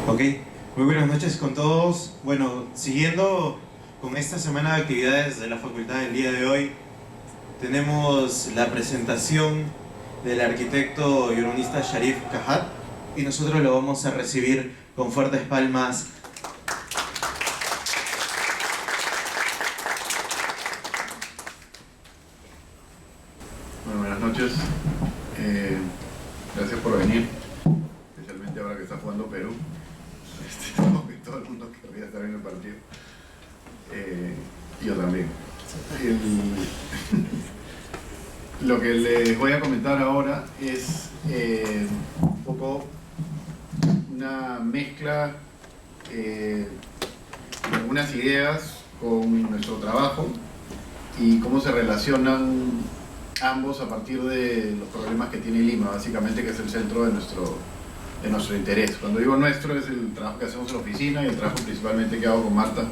Ok, muy buenas noches con todos. Bueno, siguiendo con esta semana de actividades de la facultad del día de hoy, tenemos la presentación del arquitecto y urbanista Sharif Kahat y nosotros lo vamos a recibir con fuertes palmas. Bueno, buenas noches. Gracias por venir, especialmente ahora que está jugando Perú. Como que todo el mundo querría estar en el partido. Yo también. Lo que les voy a comentar ahora es un poco una mezcla de algunas ideas con nuestro trabajo y cómo se relacionan ambos a partir de los problemas que tiene Lima, básicamente, que es el centro de nuestro interés. Cuando digo nuestro, es el trabajo que hacemos en la oficina y el trabajo principalmente que hago con Marta,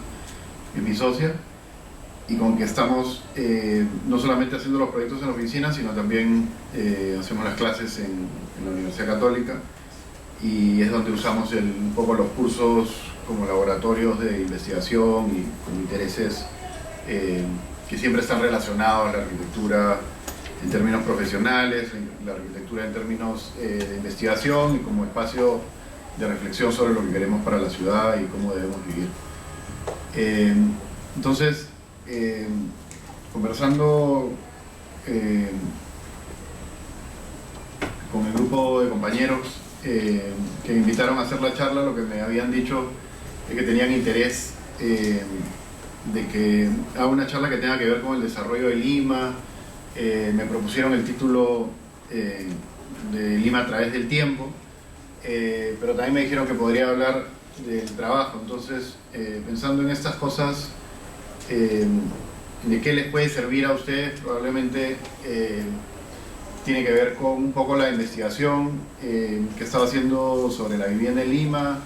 que es mi socia, y con que estamos no solamente haciendo los proyectos en la oficina, sino también hacemos las clases en la Universidad Católica, y es donde usamos un poco los cursos como laboratorios de investigación y con intereses que siempre están relacionados a la arquitectura en términos profesionales, la arquitectura en términos de investigación y como espacio de reflexión sobre lo que queremos para la ciudad y cómo debemos vivir. Entonces, conversando con el grupo de compañeros que me invitaron a hacer la charla, lo que me habían dicho es que tenían interés de que haga una charla que tenga que ver con el desarrollo de Lima. Me propusieron el título de Lima a través del tiempo, pero también me dijeron que podría hablar del trabajo. Entonces, pensando en estas cosas, de qué les puede servir a ustedes, probablemente tiene que ver con un poco la investigación que estaba haciendo sobre la vivienda en Lima,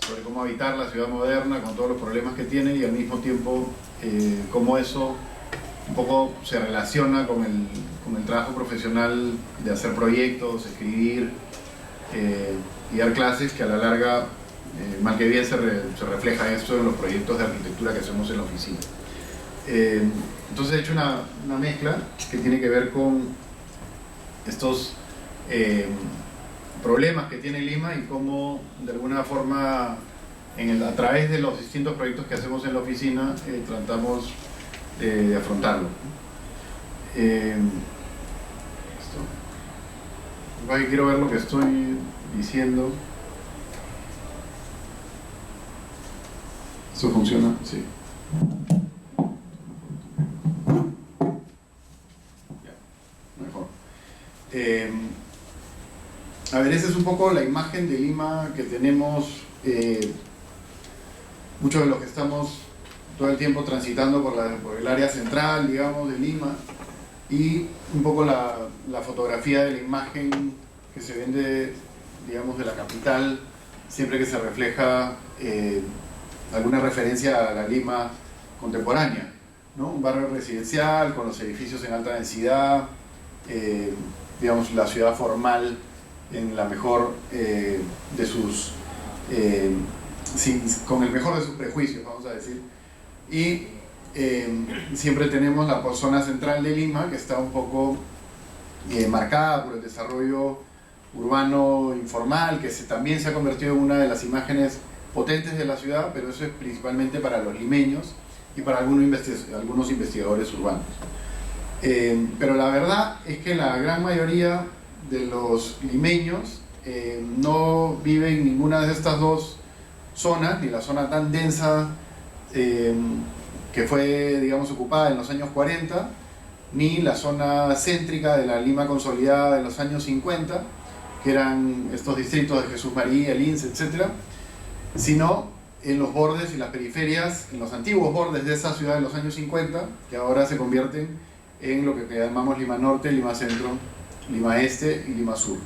sobre cómo habitar la ciudad moderna con todos los problemas que tiene, y al mismo tiempo cómo eso un poco se relaciona con el trabajo profesional de hacer proyectos, escribir y dar clases, que a la larga, mal que bien, se refleja esto en los proyectos de arquitectura que hacemos en la oficina. Entonces he hecho una mezcla que tiene que ver con estos problemas que tiene Lima y cómo de alguna forma a través de los distintos proyectos que hacemos en la oficina tratamos de afrontarlo. Quiero ver lo que estoy diciendo. ¿Esto funciona? Sí. Mejor. A ver, esa es un poco la imagen de Lima que tenemos muchos de los que estamos todo el tiempo transitando por el área central, digamos, de Lima, y un poco la fotografía de la imagen que se vende, digamos, de la capital, siempre que se refleja alguna referencia a la Lima contemporánea, ¿no? Un barrio residencial con los edificios en alta densidad, digamos, la ciudad formal en la mejor de sus con el mejor de sus prejuicios, vamos a decir. Y siempre tenemos la zona central de Lima, que está un poco marcada por el desarrollo urbano informal, que también se ha convertido en una de las imágenes potentes de la ciudad, pero eso es principalmente para los limeños y para algunos investigadores urbanos. Pero la verdad es que la gran mayoría de los limeños no viven en ninguna de estas dos zonas, ni la zona tan densa que fue, digamos, ocupada en los años 40, ni la zona céntrica de la Lima consolidada de los años 50, que eran estos distritos de Jesús María, Lins, etc., sino en los bordes y las periferias, en los antiguos bordes de esa ciudad de los años 50, que ahora se convierten en lo que llamamos Lima Norte, Lima Centro, Lima Este y Lima Sur.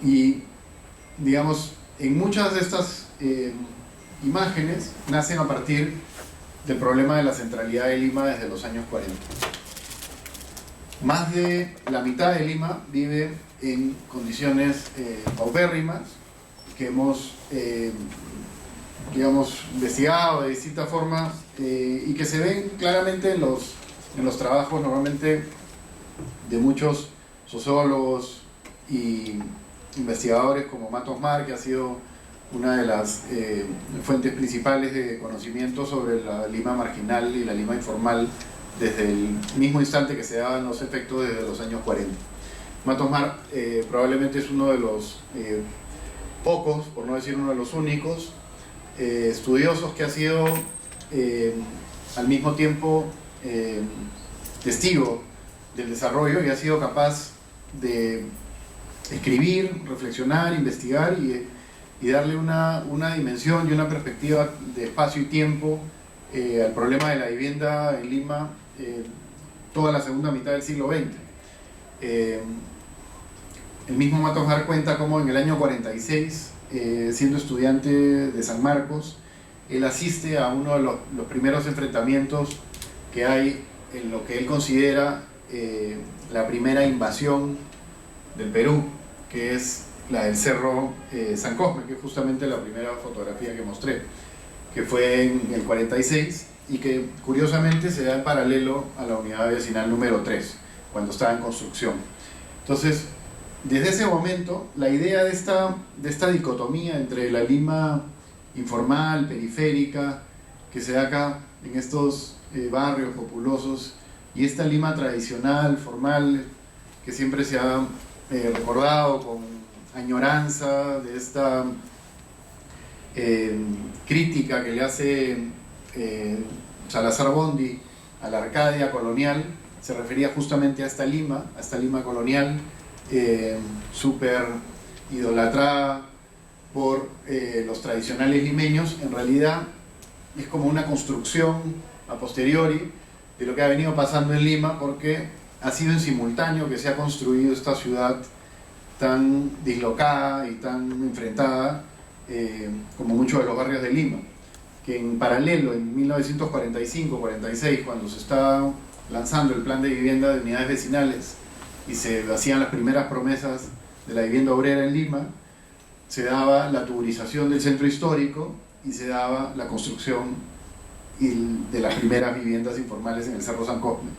Y, digamos, en muchas de estas imágenes nacen a partir del problema de la centralidad de Lima desde los años 40. Más de la mitad de Lima vive en condiciones paupérrimas, que hemos digamos, investigado de distinta forma y que se ven claramente en los trabajos normalmente de muchos sociólogos y investigadores como Matos Mar, que ha sido una de las fuentes principales de conocimiento sobre la Lima marginal y la Lima informal desde el mismo instante que se daban los efectos desde los años 40. Matos Mar probablemente es uno de los pocos, por no decir uno de los únicos, estudiosos que ha sido al mismo tiempo testigo del desarrollo y ha sido capaz de escribir, reflexionar, investigar y darle una dimensión y una perspectiva de espacio y tiempo al problema de la vivienda en Lima toda la segunda mitad del siglo XX. El mismo Matos Mar cuenta como en el año 46, siendo estudiante de San Marcos, él asiste a uno de los primeros enfrentamientos que hay en lo que él considera la primera invasión del Perú, que es la del Cerro San Cosme, que es justamente la primera fotografía que mostré, que fue en el 46 y que curiosamente se da en paralelo a la unidad vecinal número 3, cuando estaba en construcción. Entonces, desde ese momento, la idea de esta dicotomía entre la Lima informal, periférica, que se da acá en estos barrios populosos, y esta Lima tradicional, formal, que siempre se ha recordado con añoranza de esta crítica que le hace Salazar Bondi a la Arcadia colonial, se refería justamente a esta Lima colonial, súper idolatrada por los tradicionales limeños. En realidad es como una construcción a posteriori de lo que ha venido pasando en Lima, porque ha sido en simultáneo que se ha construido esta ciudad tan dislocada y tan enfrentada como muchos de los barrios de Lima, que en paralelo en 1945-46, cuando se estaba lanzando el plan de vivienda de unidades vecinales y se hacían las primeras promesas de la vivienda obrera en Lima, se daba la tuburización del centro histórico y se daba la construcción de las primeras viviendas informales en el Cerro San Cosme,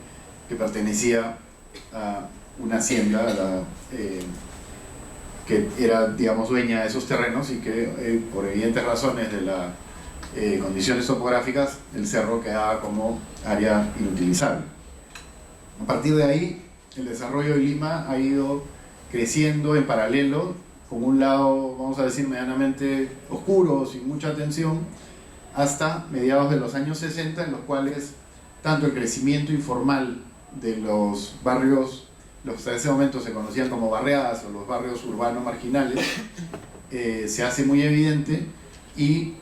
que pertenecía a una hacienda que era, digamos, dueña de esos terrenos y que por evidentes razones de las condiciones topográficas el cerro quedaba como área inutilizable. A partir de ahí, el desarrollo de Lima ha ido creciendo en paralelo, con un lado, vamos a decir, medianamente oscuro, sin mucha atención, hasta mediados de los años 60, en los cuales tanto el crecimiento informal de los barrios, los que hasta ese momento se conocían como barriadas o los barrios urbanos marginales, se hace muy evidente, y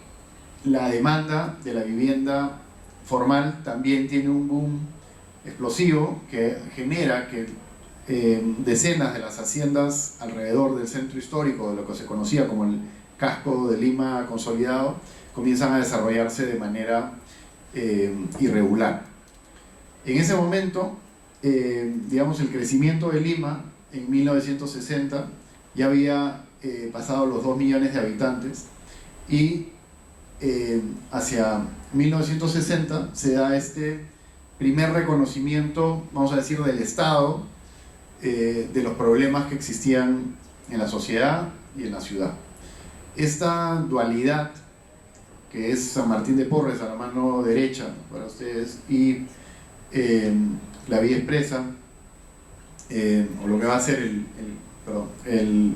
la demanda de la vivienda formal también tiene un boom explosivo que genera que decenas de las haciendas alrededor del centro histórico, de lo que se conocía como el casco de Lima consolidado, comienzan a desarrollarse de manera irregular. En ese momento, digamos, el crecimiento de Lima en 1960 ya había pasado los 2 millones de habitantes, y hacia 1960 se da este primer reconocimiento, vamos a decir, del Estado de los problemas que existían en la sociedad y en la ciudad. Esta dualidad, que es San Martín de Porres a la mano derecha para ustedes y la vía expresa, o lo que va a ser en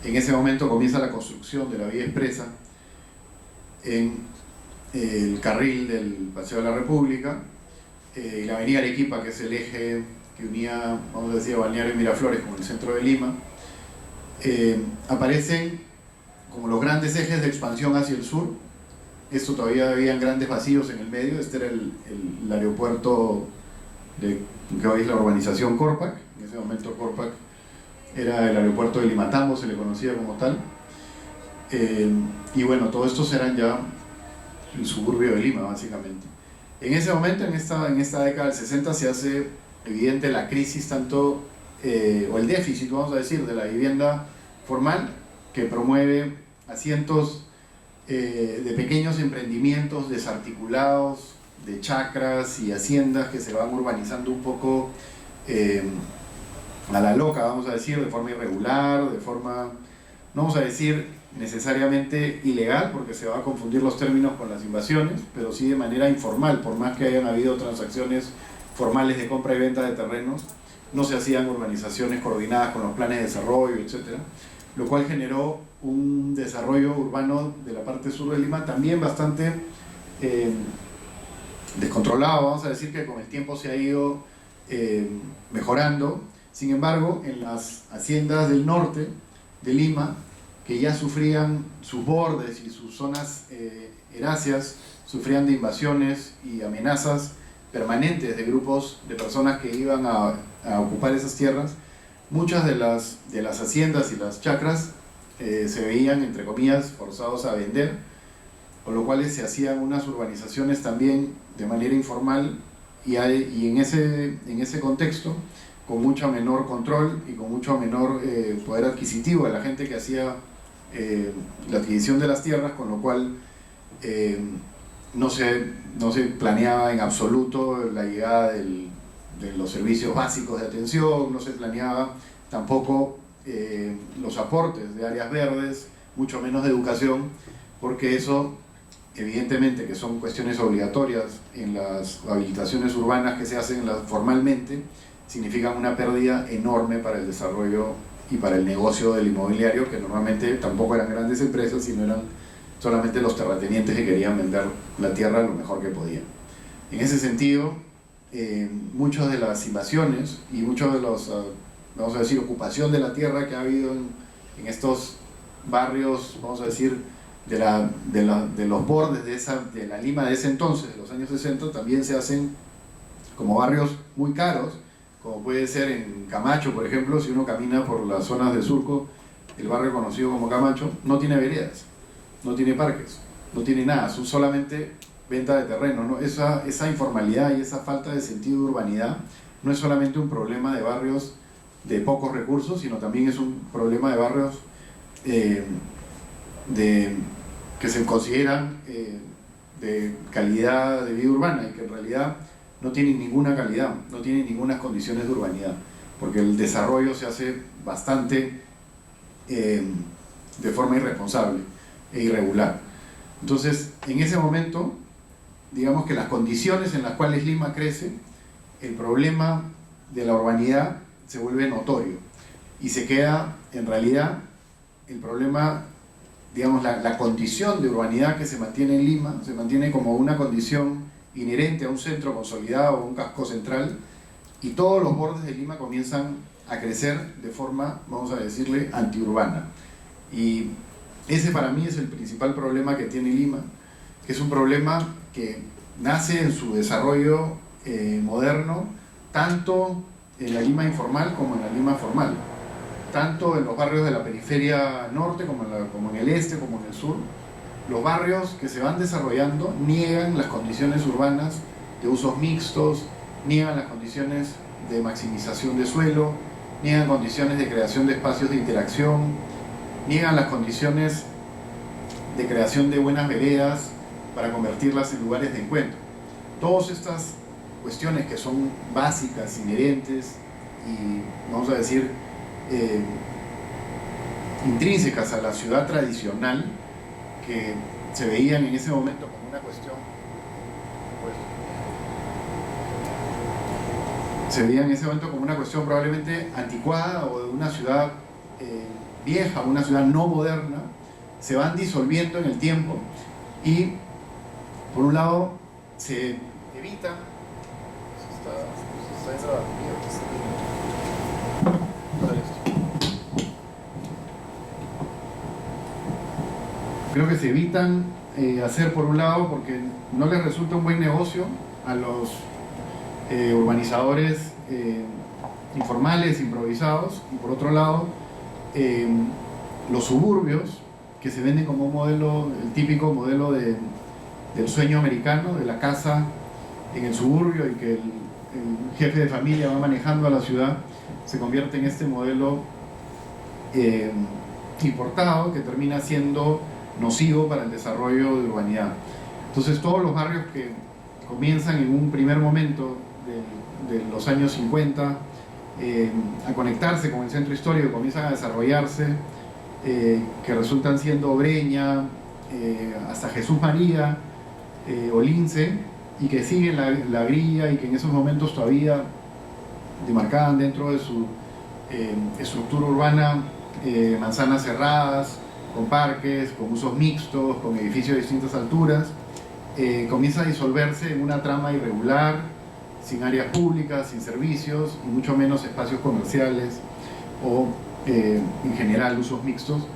ese momento comienza la construcción de la vía expresa en el carril del Paseo de la República, y la avenida Arequipa, que es el eje que unía, vamos a decir, Balneario y Miraflores con el centro de Lima, aparecen como los grandes ejes de expansión hacia el sur. Esto todavía habían grandes vacíos en el medio. Este era el aeropuerto que hoy es la urbanización Corpac. En ese momento Corpac era el aeropuerto de Limatambo, se le conocía como tal. Y bueno, todo esto serán ya el suburbio de Lima, básicamente. En ese momento, en esta década del 60, se hace evidente la crisis tanto, o el déficit, vamos a decir, de la vivienda formal, que promueve a cientos de pequeños emprendimientos desarticulados, de chacras y haciendas que se van urbanizando un poco a la loca, vamos a decir, de forma irregular, de forma, no vamos a decir necesariamente ilegal, porque se va a confundir los términos con las invasiones, pero sí de manera informal, por más que hayan habido transacciones formales de compra y venta de terrenos, no se hacían urbanizaciones coordinadas con los planes de desarrollo, etc. Lo cual generó un desarrollo urbano de la parte sur de Lima también bastante descontrolado, vamos a decir que con el tiempo se ha ido mejorando. Sin embargo, en las haciendas del norte de Lima, que ya sufrían sus bordes y sus zonas heráceas, sufrían de invasiones y amenazas permanentes de grupos de personas que iban a ocupar esas tierras, muchas de las haciendas y las chacras se veían, entre comillas, forzados a vender, con lo cual se hacían unas urbanizaciones también de manera informal y en ese contexto, con mucho menor control y con mucho menor poder adquisitivo de la gente que hacía la adquisición de las tierras, con lo cual no se planeaba en absoluto la llegada de los servicios básicos de atención, no se planeaba tampoco los aportes de áreas verdes, mucho menos de educación, porque eso evidentemente que son cuestiones obligatorias en las habilitaciones urbanas que se hacen formalmente, significan una pérdida enorme para el desarrollo y para el negocio del inmobiliario, que normalmente tampoco eran grandes empresas, sino eran solamente los terratenientes que querían vender la tierra lo mejor que podían. En ese sentido, muchas de las invasiones y muchos de los, vamos a decir, ocupación de la tierra que ha habido en estos barrios, vamos a decir, de los bordes de la Lima de ese entonces, de los años 60, también se hacen como barrios muy caros, como puede ser en Camacho, por ejemplo. Si uno camina por las zonas de Surco, el barrio conocido como Camacho no tiene veredas, no tiene parques, no tiene nada, son solamente venta de terreno, ¿no? Esa informalidad y esa falta de sentido de urbanidad no es solamente un problema de barrios de pocos recursos, sino también es un problema de barrios que se consideran de calidad de vida urbana y que en realidad no tienen ninguna calidad, no tienen ninguna condiciones de urbanidad, porque el desarrollo se hace bastante de forma irresponsable e irregular. Entonces, en ese momento, digamos que las condiciones en las cuales Lima crece, el problema de la urbanidad se vuelve notorio y se queda, en realidad, el problema, digamos, la condición de urbanidad que se mantiene en Lima, se mantiene como una condición inherente a un centro consolidado o un casco central, y todos los bordes de Lima comienzan a crecer de forma, vamos a decirle, antiurbana. Y ese para mí es el principal problema que tiene Lima, que es un problema que nace en su desarrollo moderno, tanto en la Lima informal como en la Lima formal, tanto en los barrios de la periferia norte como en el este, como en el sur. Los barrios que se van desarrollando niegan las condiciones urbanas de usos mixtos, niegan las condiciones de maximización de suelo, niegan condiciones de creación de espacios de interacción, niegan las condiciones de creación de buenas veredas para convertirlas en lugares de encuentro. Todas estas cuestiones que son básicas, inherentes y, vamos a decir, intrínsecas a la ciudad tradicional, que se veían en ese momento como una cuestión, probablemente anticuada o de una ciudad vieja, una ciudad no moderna, se van disolviendo en el tiempo y, por un lado, se evita. Creo que se evitan hacer, por un lado, porque no les resulta un buen negocio a los urbanizadores informales, improvisados, y por otro lado, los suburbios, que se venden como un modelo, el típico modelo del sueño americano, de la casa en el suburbio y que el jefe de familia va manejando a la ciudad, se convierte en este modelo importado que termina siendo nocivo para el desarrollo de urbanidad. Entonces todos los barrios que comienzan en un primer momento de los años 50 a conectarse con el centro histórico, comienzan a desarrollarse, que resultan siendo Breña, hasta Jesús María, Olince, y que siguen la grilla y que en esos momentos todavía demarcaban dentro de su estructura urbana manzanas cerradas, con parques, con usos mixtos, con edificios de distintas alturas, comienza a disolverse en una trama irregular, sin áreas públicas, sin servicios, y mucho menos espacios comerciales o en general usos mixtos,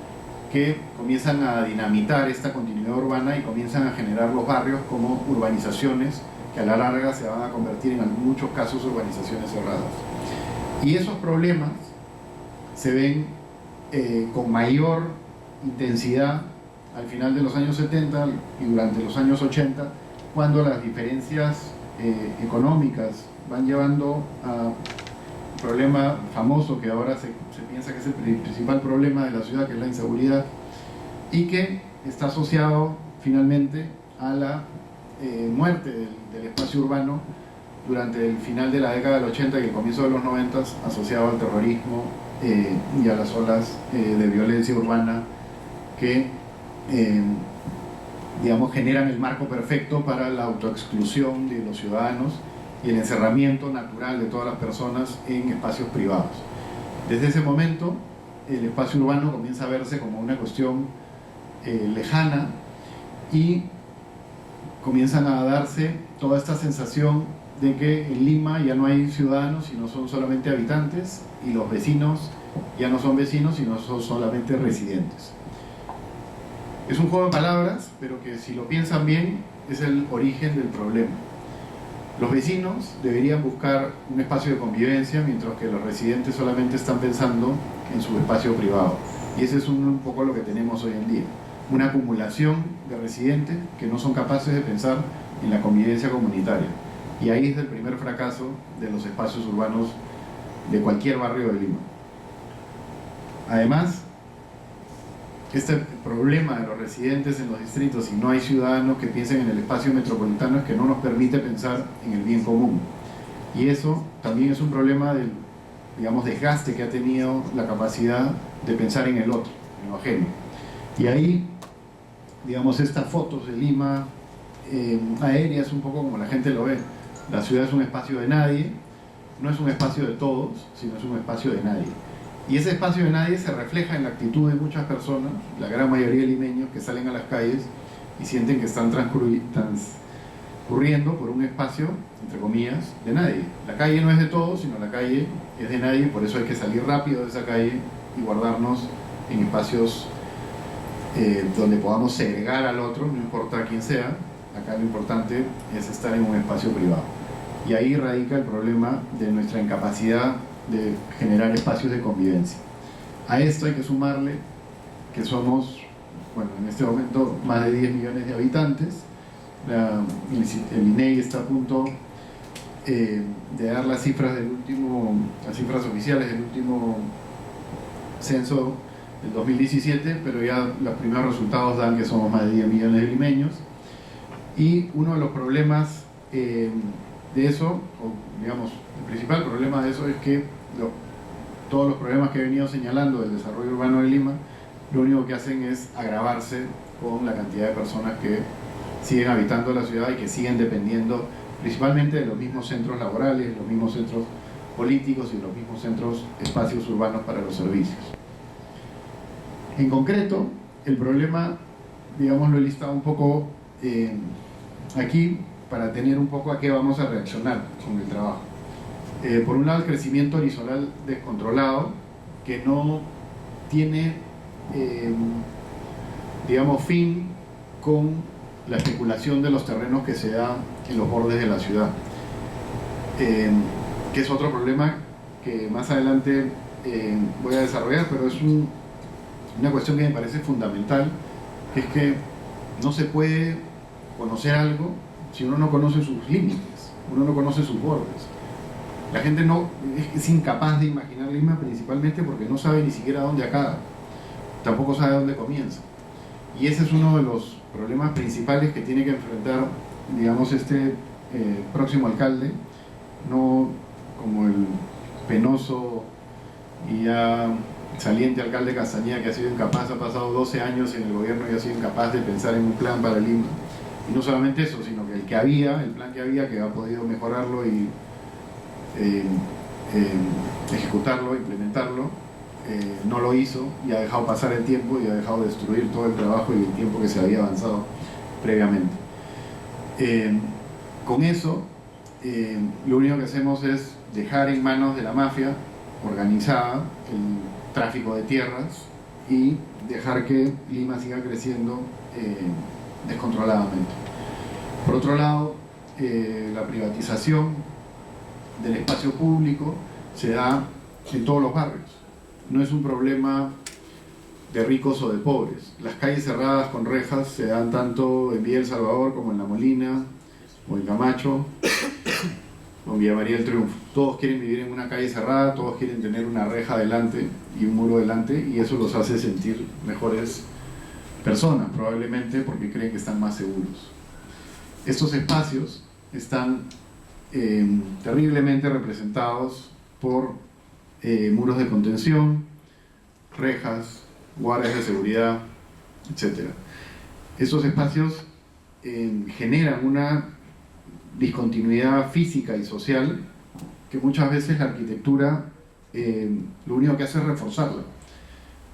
que comienzan a dinamitar esta continuidad urbana y comienzan a generar los barrios como urbanizaciones que a la larga se van a convertir en muchos casos urbanizaciones cerradas. Y esos problemas se ven con mayor intensidad al final de los años 70 y durante los años 80, cuando las diferencias económicas van llevando a un problema famoso que ahora se piensa que es el principal problema de la ciudad, que es la inseguridad, y que está asociado finalmente a la muerte del espacio urbano durante el final de la década del 80 y el comienzo de los 90, asociado al terrorismo y a las olas de violencia urbana que digamos, generan el marco perfecto para la autoexclusión de los ciudadanos y el encerramiento natural de todas las personas en espacios privados. Desde ese momento, el espacio urbano comienza a verse como una cuestión lejana y comienzan a darse toda esta sensación de que en Lima ya no hay ciudadanos, sino son solamente habitantes, y los vecinos ya no son vecinos, sino son solamente residentes. Es un juego de palabras, pero que si lo piensan bien, es el origen del problema. Los vecinos deberían buscar un espacio de convivencia, mientras que los residentes solamente están pensando en su espacio privado. Y ese es un poco lo que tenemos hoy en día. Una acumulación de residentes que no son capaces de pensar en la convivencia comunitaria. Y ahí es el primer fracaso de los espacios urbanos de cualquier barrio de Lima. Además, este problema de los residentes en los distritos y no hay ciudadanos que piensen en el espacio metropolitano es que no nos permite pensar en el bien común. Y eso también es un problema del, digamos, desgaste que ha tenido la capacidad de pensar en el otro, en lo ajeno. Y ahí, digamos, estas fotos de Lima aéreas, un poco como la gente lo ve. La ciudad es un espacio de nadie, no es un espacio de todos, sino es un espacio de nadie. Y ese espacio de nadie se refleja en la actitud de muchas personas, la gran mayoría de limeños que salen a las calles y sienten que están transcurriendo por un espacio, entre comillas, de nadie. La calle no es de todos, sino la calle es de nadie, por eso hay que salir rápido de esa calle y guardarnos en espacios donde podamos segregar al otro, no importa quién sea. Acá lo importante es estar en un espacio privado. Y ahí radica el problema de nuestra incapacidad de generar espacios de convivencia. A esto hay que sumarle que somos, bueno, en este momento más de 10 millones de habitantes. El INEGI está a punto de dar las cifras las cifras oficiales del último censo del 2017, pero ya los primeros resultados dan que somos más de 10 millones de limeños. Y uno de los problemas de eso, o digamos, el principal problema de eso es que todos los problemas que he venido señalando del desarrollo urbano de Lima, lo único que hacen es agravarse con la cantidad de personas que siguen habitando la ciudad y que siguen dependiendo principalmente de los mismos centros laborales, los mismos centros políticos y los mismos centros, espacios urbanos para los servicios. En concreto, el problema, digamos, lo he listado un poco aquí para tener un poco a qué vamos a reaccionar con el trabajo. Por un lado, el crecimiento horizontal descontrolado, que no tiene, digamos, fin con la especulación de los terrenos que se da en los bordes de la ciudad, que es otro problema que más adelante voy a desarrollar, pero es una cuestión que me parece fundamental, que es que no se puede conocer algo si uno no conoce sus límites, uno no conoce sus bordes. La gente es incapaz de imaginar Lima, principalmente porque no sabe ni siquiera dónde acaba. tampoco sabe dónde comienza. Y ese es uno de los problemas principales que tiene que enfrentar, digamos, este próximo alcalde, no como el penoso y ya saliente alcalde Castañeda, que ha sido incapaz, ha pasado 12 años en el gobierno y ha sido incapaz de pensar en un plan para Lima. Y no solamente eso, sino que el plan que había, que ha podido mejorarlo y ejecutarlo, implementarlo, no lo hizo y ha dejado pasar el tiempo y ha dejado destruir todo el trabajo y el tiempo que se había avanzado previamente. Con eso, lo único que hacemos es dejar en manos de la mafia organizada el tráfico de tierras y dejar que Lima siga creciendo descontroladamente. Por otro lado, la privatización del espacio público se da en todos los barrios. No es un problema de ricos o de pobres. Las calles cerradas con rejas se dan tanto en Villa El Salvador como en La Molina o en Camacho o en Villa María del Triunfo. Todos quieren vivir en una calle cerrada, todos quieren tener una reja delante y un muro delante, y eso los hace sentir mejores personas, probablemente porque creen que están más seguros. Estos espacios están terriblemente representados por muros de contención, rejas, guardias de seguridad, etc. Estos espacios generan una discontinuidad física y social que muchas veces la arquitectura lo único que hace es reforzarla.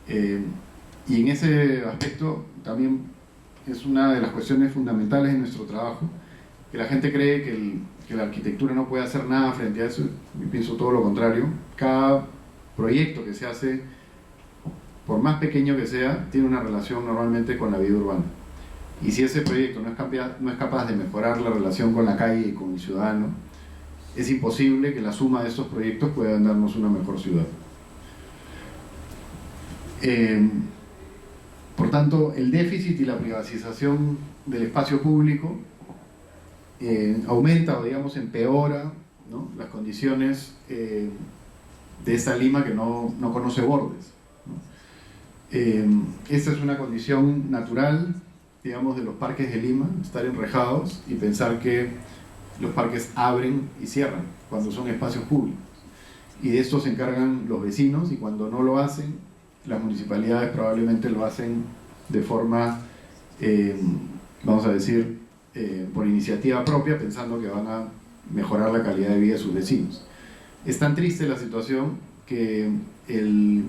Y en ese aspecto también es una de las cuestiones fundamentales de nuestro trabajo, que la gente cree que la arquitectura no puede hacer nada frente a eso. Yo pienso todo lo contrario. Cada proyecto que se hace, por más pequeño que sea, tiene una relación normalmente con la vida urbana. Y si ese proyecto no es capaz de mejorar la relación con la calle y con el ciudadano, es imposible que la suma de estos proyectos pueda darnos una mejor ciudad. Por tanto, el déficit y la privatización del espacio público aumenta o, digamos, empeora, ¿no?, las condiciones de esta Lima que no conoce bordes, ¿no? Esta es una condición natural, digamos, de los parques de Lima, estar enrejados y pensar que los parques abren y cierran cuando son espacios públicos. Y de esto se encargan los vecinos, y cuando no lo hacen, las municipalidades probablemente lo hacen de forma, vamos a decir, por iniciativa propia, pensando que van a mejorar la calidad de vida de sus vecinos. Es tan triste la situación que el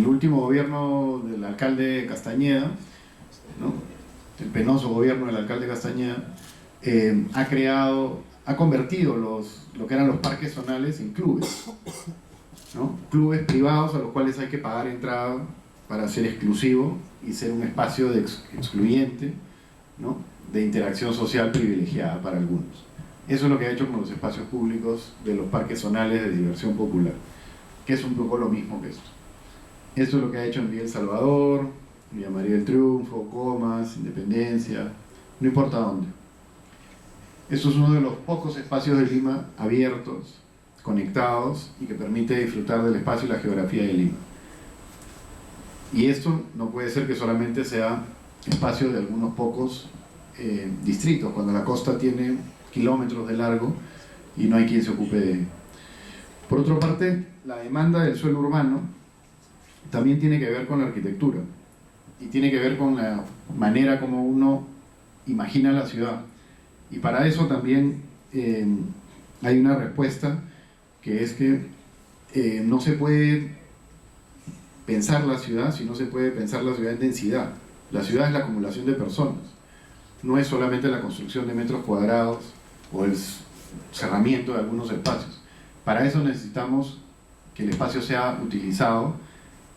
último gobierno del alcalde Castañeda, ¿no?, el penoso gobierno del alcalde Castañeda, ha convertido lo que eran los parques zonales en clubes, ¿no? Clubes privados a los cuales hay que pagar entrada para ser exclusivo y ser un espacio excluyente, ¿no?, de interacción social privilegiada para algunos. Eso es lo que ha hecho con los espacios públicos de los parques zonales de diversión popular, que es un poco lo mismo que esto. Esto es lo que ha hecho en Villa El Salvador, Villa María del Triunfo, Comas, Independencia, no importa dónde. Esto es uno de los pocos espacios de Lima abiertos, conectados y que permite disfrutar del espacio y la geografía de Lima. Y esto no puede ser que solamente sea espacio de algunos pocos distritos, cuando la costa tiene kilómetros de largo y no hay quien se ocupe de ello. Por otra parte, la demanda del suelo urbano también tiene que ver con la arquitectura y tiene que ver con la manera como uno imagina la ciudad. Y para eso también hay una respuesta, que es que no se puede pensar la ciudad si no se puede pensar la ciudad en densidad. La ciudad es la acumulación de personas, no es solamente la construcción de metros cuadrados o el cerramiento de algunos espacios. Para eso necesitamos que el espacio sea utilizado,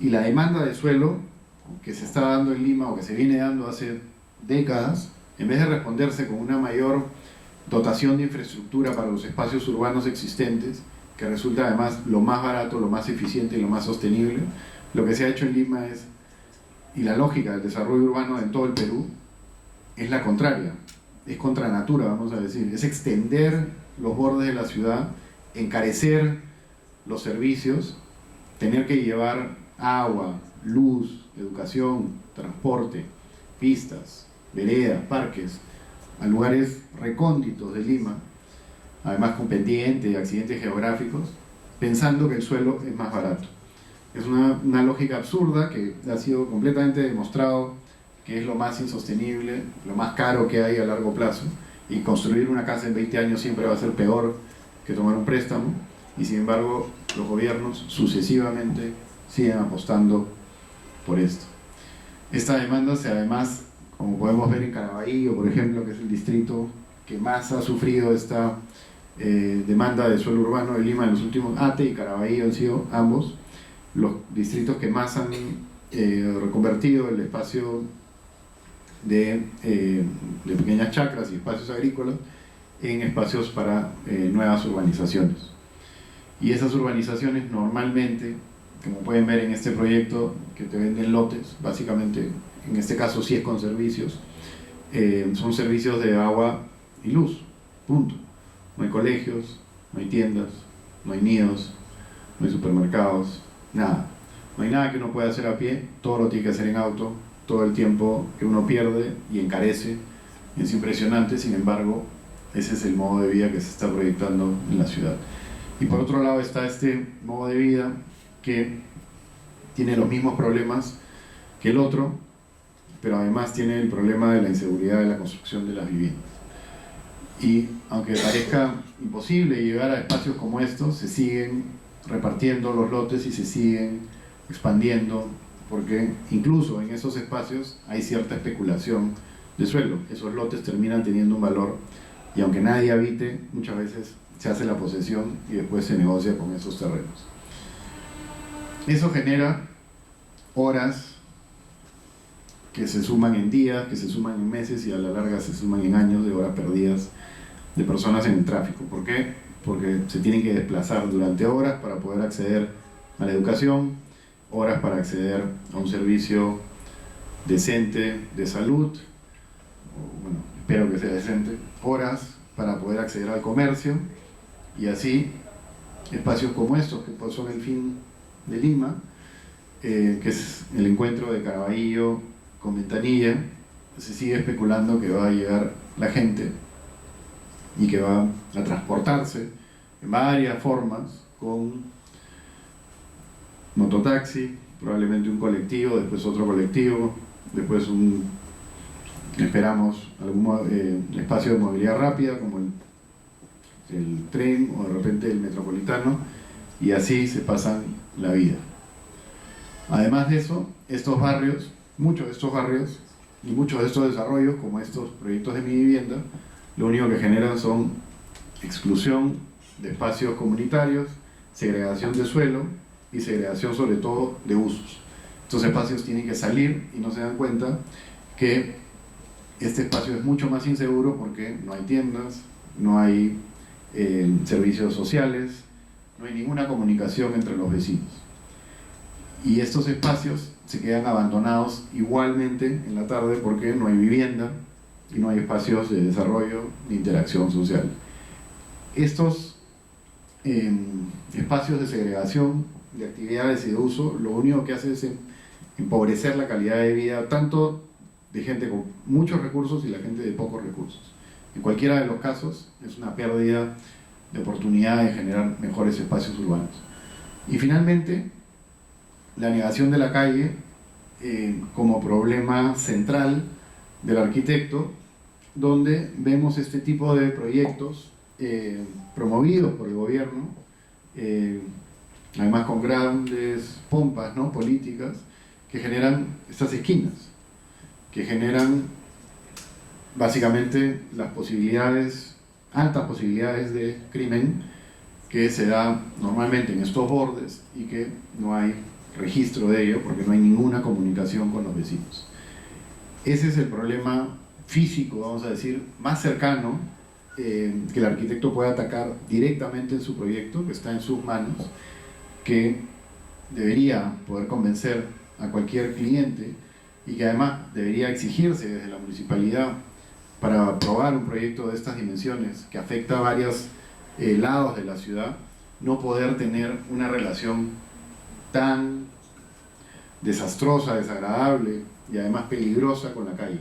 y la demanda de suelo que se está dando en Lima o que se viene dando hace décadas, en vez de responderse con una mayor dotación de infraestructura para los espacios urbanos existentes, que resulta además lo más barato, lo más eficiente y lo más sostenible, lo que se ha hecho en Lima es, y la lógica del desarrollo urbano en todo el Perú, es la contraria, es contra natura, vamos a decir, es extender los bordes de la ciudad, encarecer los servicios, tener que llevar agua, luz, educación, transporte, pistas, veredas, parques, a lugares recónditos de Lima, además con pendientes, accidentes geográficos, pensando que el suelo es más barato. Es una lógica absurda que ha sido completamente demostrado que es lo más insostenible, lo más caro que hay a largo plazo, y construir una casa en 20 años siempre va a ser peor que tomar un préstamo, y sin embargo los gobiernos sucesivamente siguen apostando por esto. Esta demanda además, como podemos ver en Caraballo, por ejemplo, que es el distrito que más ha sufrido esta demanda de suelo urbano de Lima en los últimos, Ate y Caraballo han sido ambos los distritos que más han reconvertido el espacio de pequeñas chacras y espacios agrícolas en espacios para nuevas urbanizaciones. Y esas urbanizaciones normalmente, como pueden ver en este proyecto, que te venden lotes, básicamente, en este caso sí es con servicios, son servicios de agua y luz, punto. No hay colegios, no hay tiendas, no hay nidos, no hay supermercados, nada. No hay nada que uno pueda hacer a pie, todo lo tiene que hacer en auto, todo el tiempo que uno pierde y encarece. Es impresionante, sin embargo, ese es el modo de vida que se está proyectando en la ciudad. Y por otro lado está este modo de vida que tiene los mismos problemas que el otro, pero además tiene el problema de la inseguridad de la construcción de las viviendas. Y aunque parezca imposible llegar a espacios como estos, se siguen repartiendo los lotes y se siguen expandiendo, porque incluso en esos espacios hay cierta especulación de suelo. Esos lotes terminan teniendo un valor, y aunque nadie habite, muchas veces se hace la posesión y después se negocia con esos terrenos. Eso genera horas que se suman en días, que se suman en meses y a la larga se suman en años de horas perdidas de personas en el tráfico. ¿Por qué? Porque se tienen que desplazar durante horas para poder acceder a la educación, horas para acceder a un servicio decente de salud, bueno, espero que sea decente, horas para poder acceder al comercio, y así espacios como estos, que son el fin de Lima, que es el encuentro de Caraballo con Ventanilla, se sigue especulando que va a llegar la gente y que va a transportarse en varias formas, con mototaxi, probablemente un colectivo, después otro colectivo, después esperamos algún espacio de movilidad rápida como el tren o de repente el metropolitano, y así se pasan la vida. Además de eso, estos barrios, muchos de estos barrios y muchos de estos desarrollos, como estos proyectos de mi vivienda, lo único que generan son exclusión de espacios comunitarios, segregación de suelo y segregación sobre todo de usos. Estos espacios tienen que salir y no se dan cuenta que este espacio es mucho más inseguro porque no hay tiendas, no hay servicios sociales, no hay ninguna comunicación entre los vecinos. Y estos espacios se quedan abandonados igualmente en la tarde porque no hay vivienda y no hay espacios de desarrollo ni interacción social. Estos espacios de segregación, de actividades y de uso, lo único que hace es empobrecer la calidad de vida tanto de gente con muchos recursos y la gente de pocos recursos. En cualquiera de los casos es una pérdida de oportunidad de generar mejores espacios urbanos. Y finalmente, la negación de la calle como problema central del arquitecto, donde vemos este tipo de proyectos promovidos por el gobierno, además con grandes pompas, ¿no?, políticas, que generan estas esquinas, que generan básicamente las posibilidades, altas posibilidades de crimen que se da normalmente en estos bordes y que no hay registro de ello porque no hay ninguna comunicación con los vecinos. Ese es el problema físico, vamos a decir, más cercano que el arquitecto puede atacar directamente en su proyecto, que está en sus manos, que debería poder convencer a cualquier cliente y que además debería exigirse desde la municipalidad para aprobar un proyecto de estas dimensiones que afecta a varios lados de la ciudad, no poder tener una relación tan desastrosa, desagradable y además peligrosa con la calle.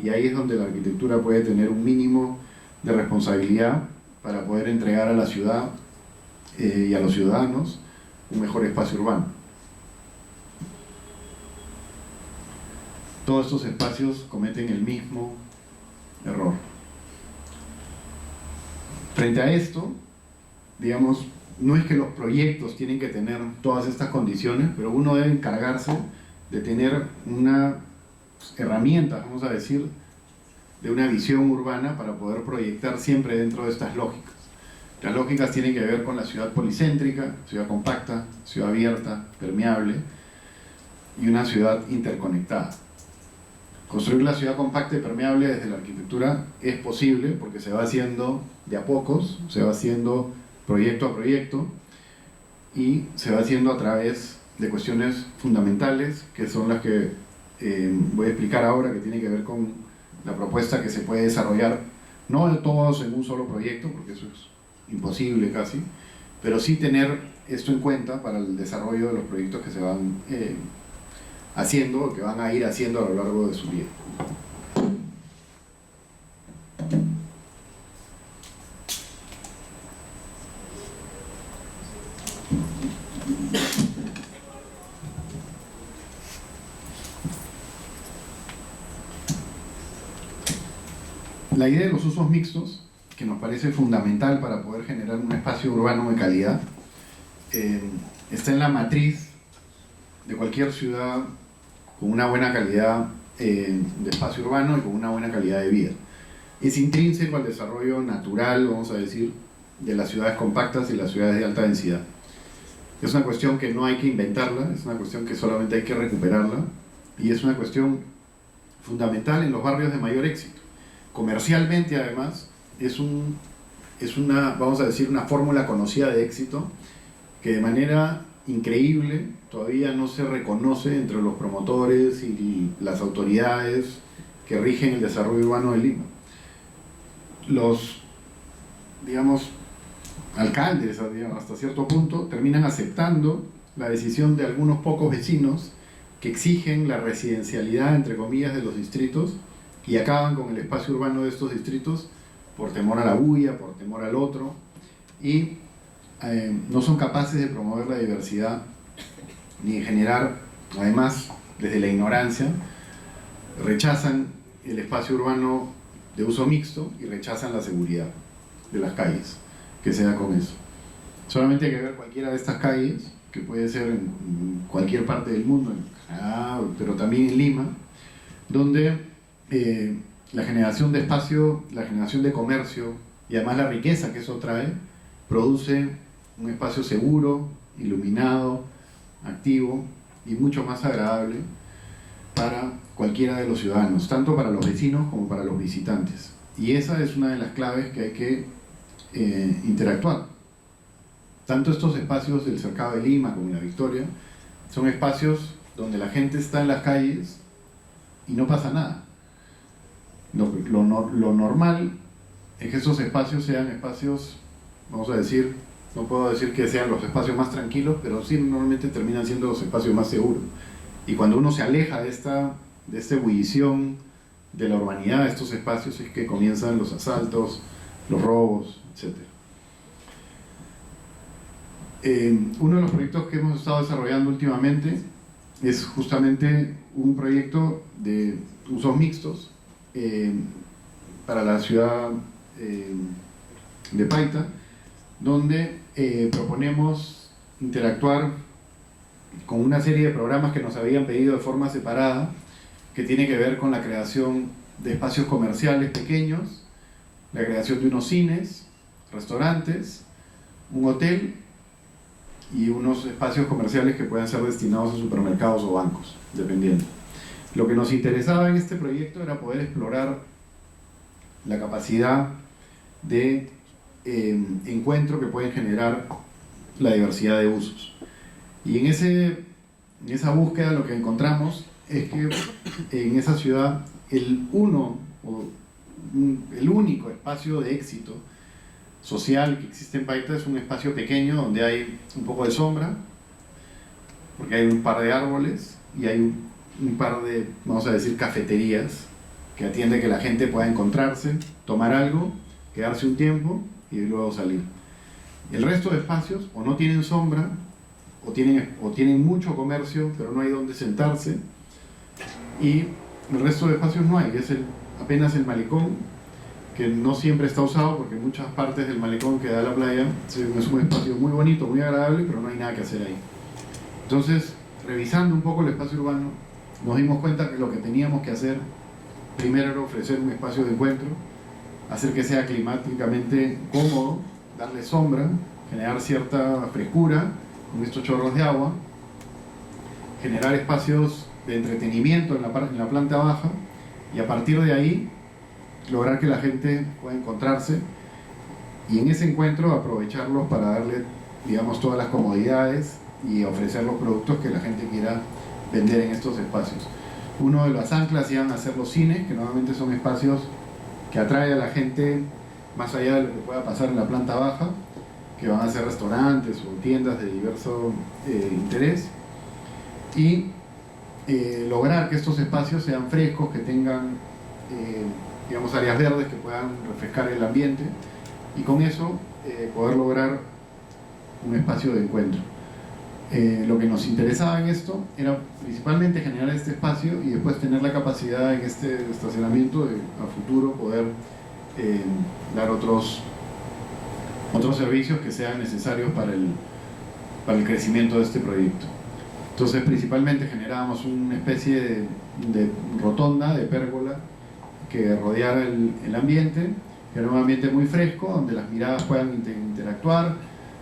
Y ahí es donde la arquitectura puede tener un mínimo de responsabilidad para poder entregar a la ciudad y a los ciudadanos un mejor espacio urbano. Todos estos espacios cometen el mismo error. Frente a esto, digamos, no es que los proyectos tienen que tener todas estas condiciones, pero uno debe encargarse de tener una herramienta, vamos a decir, de una visión urbana para poder proyectar siempre dentro de estas lógicas. Las lógicas tienen que ver con la ciudad policéntrica, ciudad compacta, ciudad abierta, permeable y una ciudad interconectada. Construir la ciudad compacta y permeable desde la arquitectura es posible porque se va haciendo de a pocos, se va haciendo proyecto a proyecto y se va haciendo a través de cuestiones fundamentales que son las que voy a explicar ahora, que tiene que ver con la propuesta que se puede desarrollar, no de todos en un solo proyecto, porque eso es imposible casi, pero sí tener esto en cuenta para el desarrollo de los proyectos que se van haciendo o que van a ir haciendo a lo largo de su vida. La idea de los usos mixtos, que nos parece fundamental para poder generar un espacio urbano de calidad, está en la matriz de cualquier ciudad con una buena calidad de espacio urbano y con una buena calidad de vida. Es intrínseco al desarrollo natural, vamos a decir, de las ciudades compactas y las ciudades de alta densidad. Es una cuestión que no hay que inventarla, es una cuestión que solamente hay que recuperarla y es una cuestión fundamental en los barrios de mayor éxito. Comercialmente, además, es una, vamos a decir, una fórmula conocida de éxito que de manera increíble todavía no se reconoce entre los promotores y las autoridades que rigen el desarrollo urbano de Lima. Los, digamos, alcaldes, hasta cierto punto, terminan aceptando la decisión de algunos pocos vecinos que exigen la residencialidad, entre comillas, de los distritos y acaban con el espacio urbano de estos distritos por temor a la bulla, por temor al otro, y no son capaces de promover la diversidad ni de generar, además, desde la ignorancia, rechazan el espacio urbano de uso mixto y rechazan la seguridad de las calles que se da con eso. Solamente hay que ver cualquiera de estas calles, que puede ser en cualquier parte del mundo, en Canadá, pero también en Lima, donde la generación de espacio, la generación de comercio y además la riqueza que eso trae, produce un espacio seguro, iluminado, activo y mucho más agradable para cualquiera de los ciudadanos, tanto para los vecinos como para los visitantes. Y esa es una de las claves que hay que interactuar. Tanto estos espacios del Cercado de Lima como la Victoria son espacios donde la gente está en las calles y no pasa nada. Lo normal es que esos espacios sean espacios, vamos a decir, no puedo decir que sean los espacios más tranquilos, pero sí normalmente terminan siendo los espacios más seguros. Y cuando uno se aleja de esta ebullición de la urbanidad, de estos espacios, es que comienzan los asaltos, los robos, etc. Uno de los proyectos que hemos estado desarrollando últimamente es justamente un proyecto de usos mixtos para la ciudad de Paita, donde proponemos interactuar con una serie de programas que nos habían pedido de forma separada, que tiene que ver con la creación de espacios comerciales pequeños, la creación de unos cines, restaurantes, un hotel y unos espacios comerciales que puedan ser destinados a supermercados o bancos, dependiendo. Lo que nos interesaba en este proyecto era poder explorar la capacidad de encuentro que pueden generar la diversidad de usos. Y en esa búsqueda lo que encontramos es que en esa ciudad el único espacio de éxito social que existe en Paita es un espacio pequeño donde hay un poco de sombra, porque hay un par de árboles y hay un par de, vamos a decir, cafeterías que atiende que la gente pueda encontrarse, tomar algo, quedarse un tiempo y luego salir. El resto de espacios o no tienen sombra, o tienen mucho comercio, pero no hay donde sentarse, y el resto de espacios no hay, es apenas el malecón, que no siempre está usado porque en muchas partes del malecón que da a la playa es un espacio muy bonito, muy agradable, pero no hay nada que hacer ahí. Entonces, revisando un poco el espacio urbano, nos dimos cuenta que lo que teníamos que hacer primero era ofrecer un espacio de encuentro, hacer que sea climáticamente cómodo, darle sombra, generar cierta frescura con estos chorros de agua, generar espacios de entretenimiento en la planta baja, y a partir de ahí lograr que la gente pueda encontrarse, y en ese encuentro aprovecharlos para darle, digamos, todas las comodidades y ofrecer los productos que la gente quiera vender en estos espacios. Uno de las anclas iban a ser los cines, que normalmente son espacios que atraen a la gente más allá de lo que pueda pasar en la planta baja, que van a ser restaurantes o tiendas de diverso interés, y lograr que estos espacios sean frescos, que tengan digamos, áreas verdes que puedan refrescar el ambiente, y con eso poder lograr un espacio de encuentro. Lo que nos interesaba en esto era principalmente generar este espacio y después tener la capacidad en este estacionamiento de a futuro poder dar otros servicios que sean necesarios para el crecimiento de este proyecto. Entonces principalmente generábamos una especie de rotonda, de pérgola, que rodeara el ambiente, que era un ambiente muy fresco, donde las miradas puedan interactuar,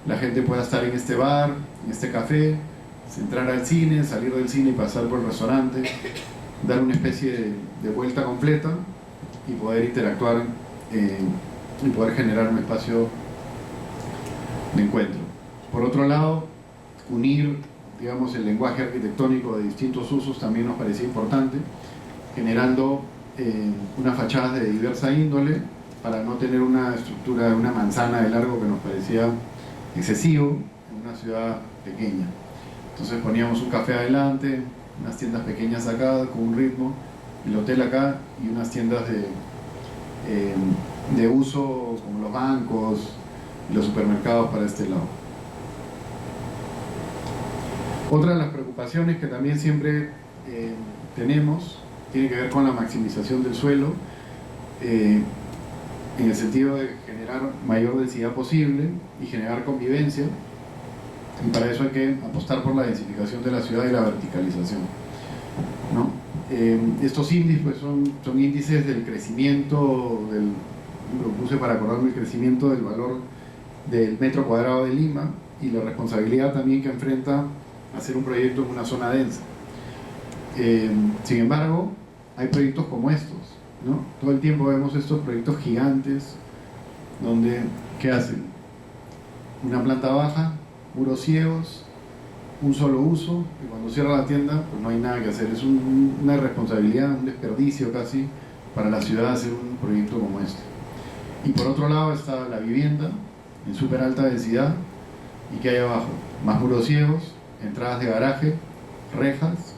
la gente pueda estar en este bar, en este café, entrar al cine, salir del cine y pasar por el restaurante, dar una especie de vuelta completa y poder interactuar y poder generar un espacio de encuentro. Por otro lado, unir, digamos, el lenguaje arquitectónico de distintos usos también nos parecía importante, generando unas fachadas de diversa índole para no tener una estructura de una manzana de largo que nos parecía excesivo en una ciudad pequeña. Entonces poníamos un café adelante, unas tiendas pequeñas acá con un ritmo, el hotel acá y unas tiendas de uso como los bancos y los supermercados para este lado. Otra de las preocupaciones que también siempre tenemos tiene que ver con la maximización del suelo, en el sentido de generar mayor densidad posible y generar convivencia, y para eso hay que apostar por la densificación de la ciudad y la verticalización, ¿no? Estos índices pues son índices del crecimiento, lo puse para acordarme el crecimiento del valor del metro cuadrado de Lima y la responsabilidad también que enfrenta hacer un proyecto en una zona densa. Sin embargo, hay proyectos como estos, ¿no? Todo el tiempo vemos estos proyectos gigantes donde, ¿qué hacen? Una planta baja, muros ciegos, un solo uso, y cuando cierra la tienda pues no hay nada que hacer. Es una irresponsabilidad, un desperdicio casi para la ciudad hacer un proyecto como este. Y por otro lado está la vivienda en súper alta densidad, y ¿qué hay abajo? Más muros ciegos, entradas de garaje, rejas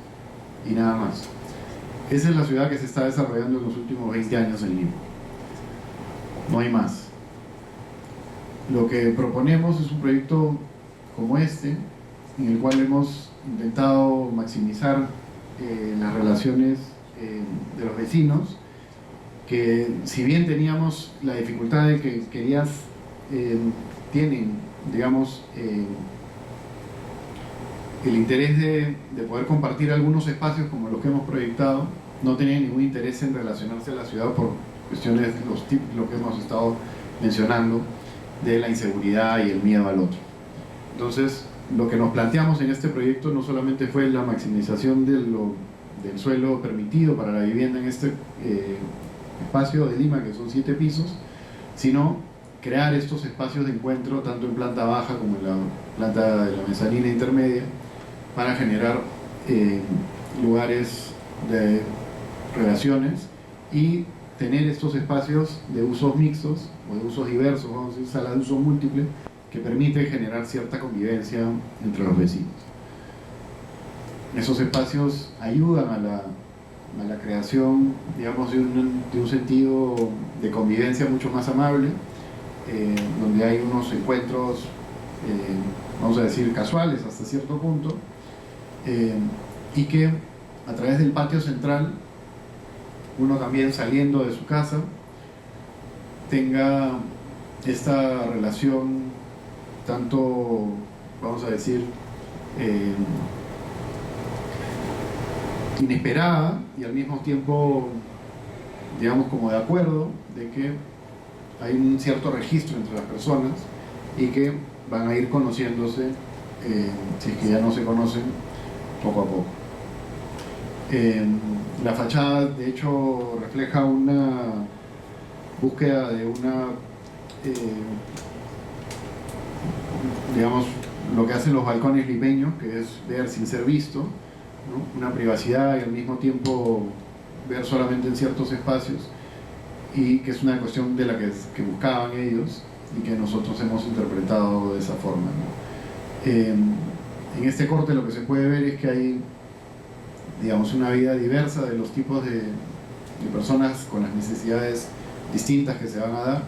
y nada más. Esa es la ciudad que se está desarrollando en los últimos 20 años en Lima. No hay más. Lo que proponemos es un proyecto como este, en el cual hemos intentado maximizar las relaciones de los vecinos, que si bien teníamos la dificultad de que tienen, digamos, el interés de poder compartir algunos espacios como los que hemos proyectado, no tenían ningún interés en relacionarse a la ciudad por cuestiones de lo que hemos estado mencionando, de la inseguridad y el miedo al otro. Entonces, lo que nos planteamos en este proyecto no solamente fue la maximización del suelo permitido para la vivienda en este espacio de Lima, que son 7 pisos, sino crear estos espacios de encuentro tanto en planta baja como en la planta de la mezanina intermedia, para generar lugares de relaciones y tener estos espacios de usos mixtos o de usos diversos, vamos a decir, salas de uso múltiple, que permite generar cierta convivencia entre los vecinos. esos espacios ayudan a la creación, digamos, de un sentido de convivencia mucho más amable, donde hay unos encuentros, vamos a decir, casuales hasta cierto punto, y que a través del patio central, uno también saliendo de su casa, tenga esta relación tanto, vamos a decir, inesperada y al mismo tiempo, digamos, como de acuerdo de que hay un cierto registro entre las personas y que van a ir conociéndose, si es que ya no se conocen, poco a poco. La fachada, de hecho, refleja una búsqueda de digamos, lo que hacen los balcones limeños, que es ver sin ser visto, ¿no? Una privacidad y al mismo tiempo ver solamente en ciertos espacios, y que es una cuestión de la que buscaban ellos y que nosotros hemos interpretado de esa forma, ¿no? En este corte lo que se puede ver es que hay, digamos, una vida diversa de los tipos de personas con las necesidades distintas que se van a dar,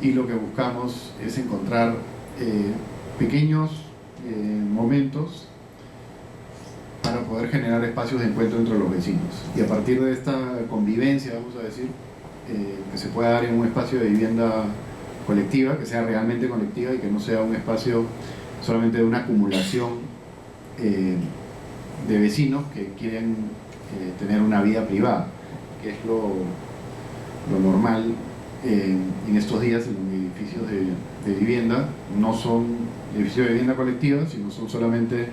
y lo que buscamos es encontrar pequeños momentos para poder generar espacios de encuentro entre los vecinos, y a partir de esta convivencia, vamos a decir, que se pueda dar en un espacio de vivienda colectiva, que sea realmente colectiva y que no sea un espacio solamente de una acumulación de vecinos que quieren tener una vida privada, que es lo normal en estos días en los edificios de vivienda. No son edificios de vivienda colectiva, sino son solamente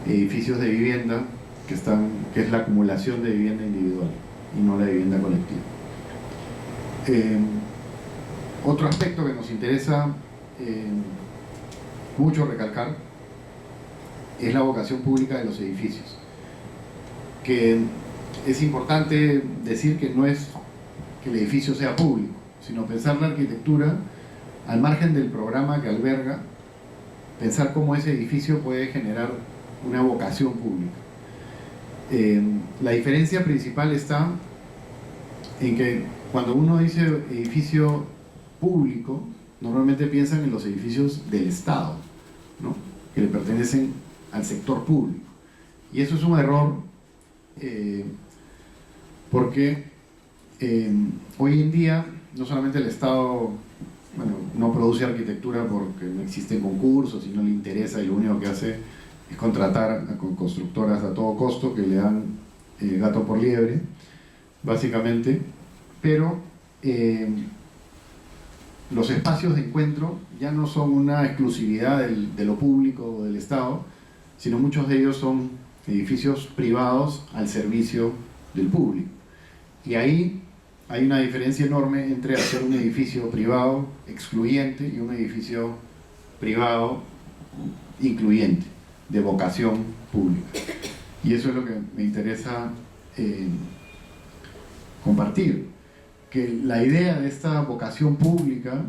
edificios de vivienda que es la acumulación de vivienda individual y no la vivienda colectiva. Otro aspecto que nos interesa mucho recalcar es la vocación pública de los edificios, que es importante decir que no es que el edificio sea público, sino pensar la arquitectura al margen del programa que alberga, pensar cómo ese edificio puede generar una vocación pública. La diferencia principal está en que cuando uno dice edificio público, normalmente piensan en los edificios del Estado, ¿no? Que le pertenecen al sector público. Y eso es un error, porque hoy en día no solamente el Estado, bueno, no produce arquitectura porque no existen concursos y no le interesa, y lo único que hace es contratar a constructoras a todo costo que le dan gato por liebre, básicamente, pero los espacios de encuentro ya no son una exclusividad de lo público o del Estado, sino muchos de ellos son edificios privados al servicio del público. Y ahí hay una diferencia enorme entre hacer un edificio privado excluyente y un edificio privado incluyente, de vocación pública. Y eso es lo que me interesa compartir, que la idea de esta vocación pública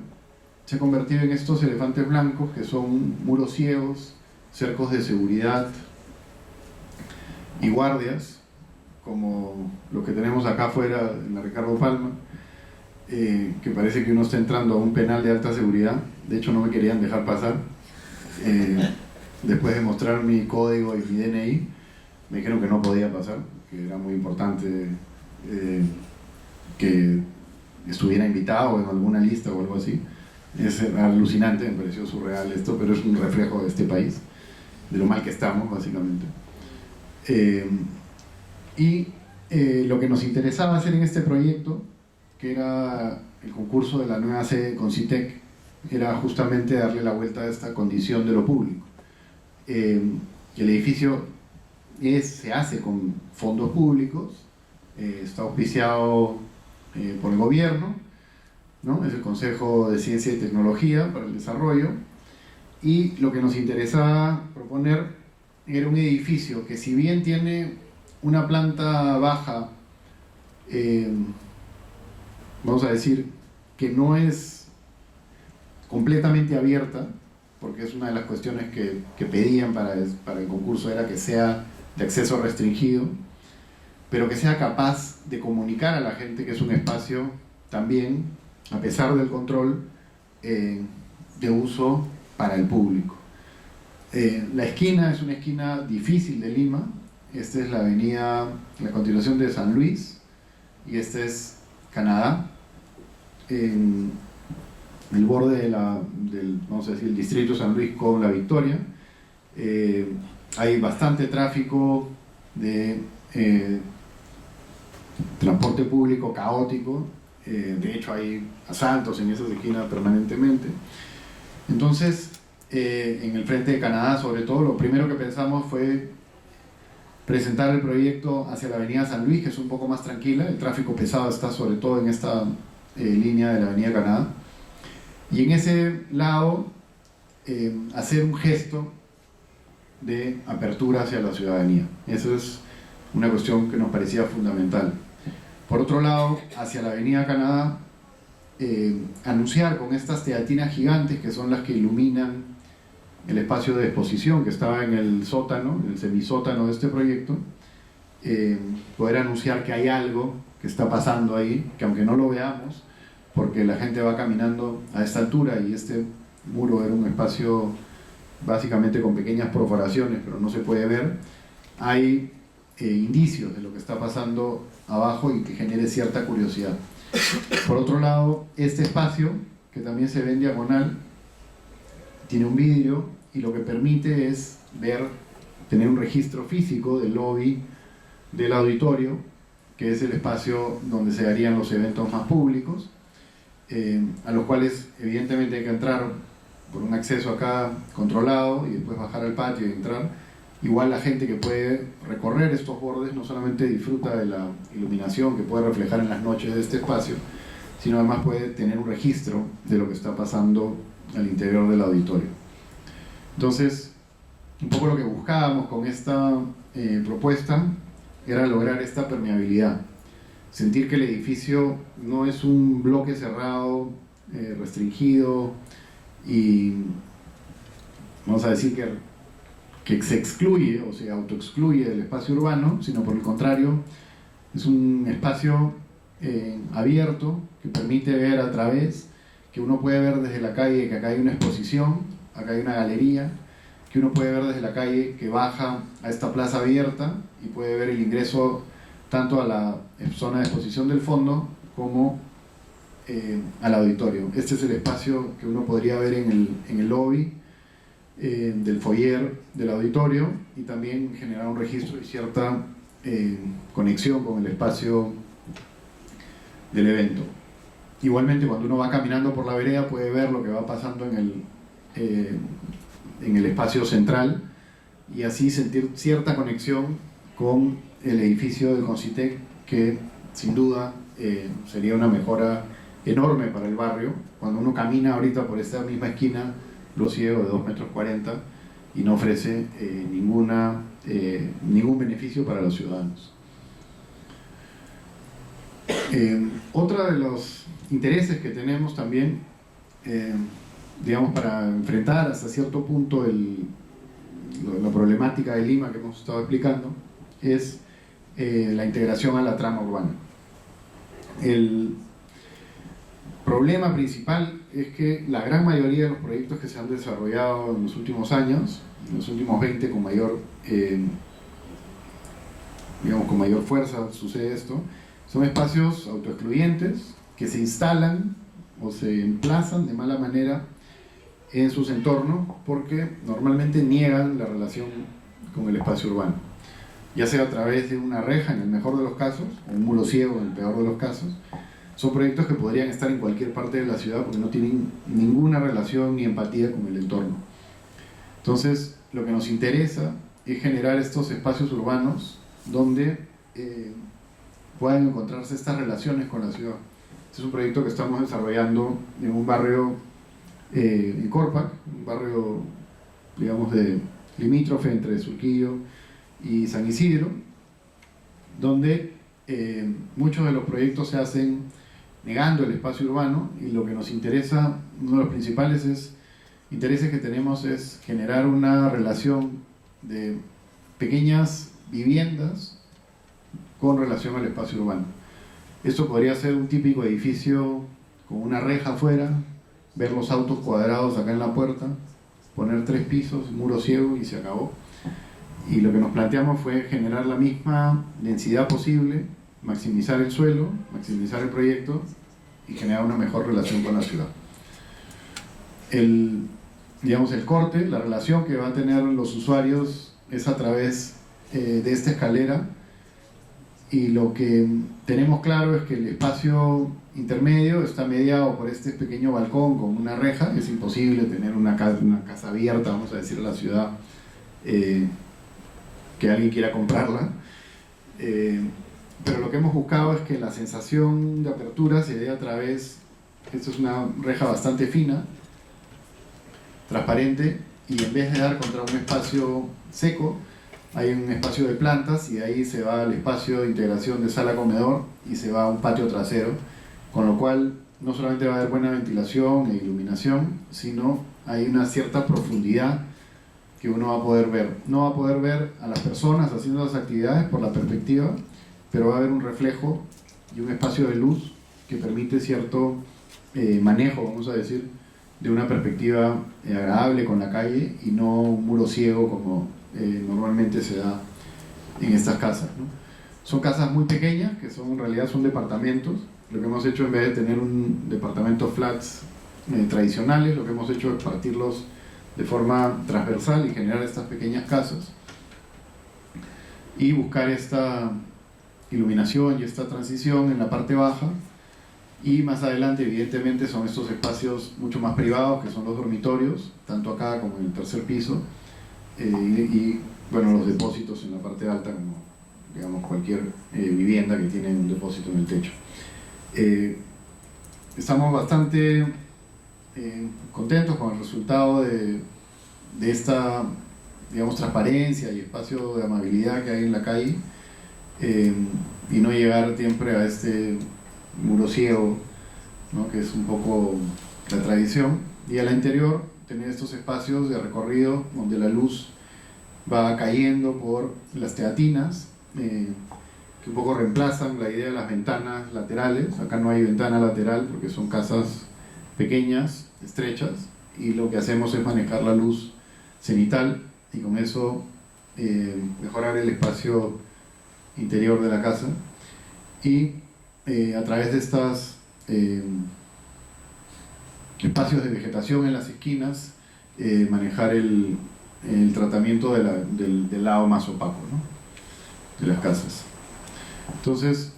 se ha convertido en estos elefantes blancos que son muros ciegos, cercos de seguridad y guardias, como lo que tenemos acá afuera en la Ricardo Palma, que parece que uno está entrando a un penal de alta seguridad. De hecho, no me querían dejar pasar. Después de mostrar mi código y mi DNI, me dijeron que no podía pasar, que era muy importante que estuviera invitado en alguna lista o algo así. Es alucinante, me pareció surreal esto, pero es un reflejo de este país, de lo mal que estamos, básicamente. Lo que nos interesaba hacer en este proyecto, que era el concurso de la nueva sede de Concitec, era justamente darle la vuelta a esta condición de lo público. El edificio se hace con fondos públicos, está auspiciado por el gobierno, ¿no? Es el Consejo de Ciencia y Tecnología para el Desarrollo, y lo que nos interesaba proponer era un edificio que, si bien tiene una planta baja, vamos a decir, que no es completamente abierta, porque es una de las cuestiones que pedían para el concurso, era que sea de acceso restringido, pero que sea capaz de comunicar a la gente que es un espacio también, a pesar del control, de uso para el público. La esquina es una esquina difícil de Lima. Esta es la avenida, la continuación de San Luis, y este es Canadá, en el borde del, vamos a decir, el distrito San Luis con La Victoria. Hay bastante tráfico de transporte público caótico, de hecho hay asaltos en esas esquinas permanentemente. Entonces, en el frente de Canadá, sobre todo, lo primero que pensamos fue presentar el proyecto hacia la avenida San Luis, que es un poco más tranquila. El tráfico pesado está sobre todo en esta línea de la avenida Canadá, y en ese lado hacer un gesto de apertura hacia la ciudadanía. Eso es una cuestión que nos parecía fundamental. Por otro lado, hacia la avenida Canadá, anunciar con estas teatinas gigantes, que son las que iluminan el espacio de exposición que estaba en el sótano, en el semisótano de este proyecto, poder anunciar que hay algo que está pasando ahí, que aunque no lo veamos, porque la gente va caminando a esta altura, y este muro era un espacio básicamente con pequeñas perforaciones, pero no se puede ver, hay indicios de lo que está pasando abajo y que genere cierta curiosidad. Por otro lado, este espacio, que también se ve en diagonal, tiene un vidrio, y lo que permite es tener un registro físico del lobby del auditorio, que es el espacio donde se harían los eventos más públicos, a los cuales evidentemente hay que entrar por un acceso acá controlado y después bajar al patio y entrar. Igual la gente que puede recorrer estos bordes no solamente disfruta de la iluminación que puede reflejar en las noches de este espacio, sino además puede tener un registro de lo que está pasando al interior del auditorio. Entonces, un poco lo que buscábamos con esta propuesta era lograr esta permeabilidad, sentir que el edificio no es un bloque cerrado, restringido, y vamos a decir que se excluye o se autoexcluye del espacio urbano, sino por el contrario, es un espacio abierto que permite ver a través, que uno puede ver desde la calle que acá hay una exposición, acá hay una galería, que uno puede ver desde la calle que baja a esta plaza abierta y puede ver el ingreso tanto a la zona de exposición del fondo como al auditorio. Este es el espacio que uno podría ver en el lobby del foyer del auditorio, y también generar un registro y cierta conexión con el espacio del evento. Igualmente, cuando uno va caminando por la vereda puede ver lo que va pasando en el espacio central, y así sentir cierta conexión con el edificio del Concitec, que sin duda sería una mejora enorme para el barrio. Cuando uno camina ahorita por esta misma esquina, lo ciego de 2,40 m, y no ofrece ningún beneficio para los ciudadanos. Otro de los intereses que tenemos también, digamos, para enfrentar hasta cierto punto la problemática de Lima que hemos estado explicando, es la integración a la trama urbana. El problema principal es que la gran mayoría de los proyectos que se han desarrollado en los últimos años, en los últimos 20, con mayor fuerza sucede esto, son espacios autoexcluyentes que se instalan o se emplazan de mala manera en sus entornos, porque normalmente niegan la relación con el espacio urbano, ya sea a través de una reja en el mejor de los casos, o un muro ciego en el peor de los casos. Son proyectos que podrían estar en cualquier parte de la ciudad porque no tienen ninguna relación ni empatía con el entorno. Entonces, lo que nos interesa es generar estos espacios urbanos donde puedan encontrarse estas relaciones con la ciudad. Este es un proyecto que estamos desarrollando en un barrio en Corpac, un barrio, digamos, de limítrofe entre Surquillo y San Isidro, donde muchos de los proyectos se hacen negando el espacio urbano, y lo que nos interesa, uno de los principales intereses que tenemos es generar una relación de pequeñas viviendas con relación al espacio urbano. Esto podría ser un típico edificio con una reja afuera, ver los autos cuadrados acá en la puerta, poner 3 pisos, muro ciego y se acabó. Y lo que nos planteamos fue generar la misma densidad posible, maximizar el suelo, maximizar el proyecto y generar una mejor relación con la ciudad. El corte, la relación que van a tener los usuarios es a través de esta escalera, y lo que tenemos claro es que el espacio intermedio está mediado por este pequeño balcón con una reja. Es imposible tener una casa abierta, vamos a decir, a la ciudad, que alguien quiera comprarla. Pero lo que hemos buscado es que la sensación de apertura se dé a través, esto es una reja bastante fina, transparente, y en vez de dar contra un espacio seco, hay un espacio de plantas, y de ahí se va al espacio de integración de sala-comedor y se va a un patio trasero, con lo cual no solamente va a haber buena ventilación e iluminación, sino hay una cierta profundidad que uno va a poder ver. No va a poder ver a las personas haciendo las actividades por la perspectiva, pero va a haber un reflejo y un espacio de luz que permite cierto manejo, vamos a decir, de una perspectiva agradable con la calle, y no un muro ciego como normalmente se da en estas casas, ¿no? Son casas muy pequeñas, que en realidad son departamentos. Lo que hemos hecho, en vez de tener un departamento flats tradicionales, lo que hemos hecho es partirlos de forma transversal y generar estas pequeñas casas y buscar esta iluminación y esta transición en la parte baja. Y más adelante, evidentemente, son estos espacios mucho más privados, que son los dormitorios, tanto acá como en el tercer piso, y bueno, los depósitos en la parte alta, como digamos cualquier vivienda que tiene un depósito en el techo. Estamos bastante contentos con el resultado de esta, digamos, transparencia y espacio de amabilidad que hay en la calle, y no llegar siempre a este muro ciego, ¿no?, que es un poco la tradición. Y al interior tener estos espacios de recorrido donde la luz va cayendo por las teatinas, que un poco reemplazan la idea de las ventanas laterales. Acá no hay ventana lateral porque son casas pequeñas, estrechas, y lo que hacemos es manejar la luz cenital, y con eso mejorar el espacio interior de la casa, y a través de estos espacios de vegetación en las esquinas, manejar el tratamiento del lado más opaco, ¿no?, de las casas. Entonces,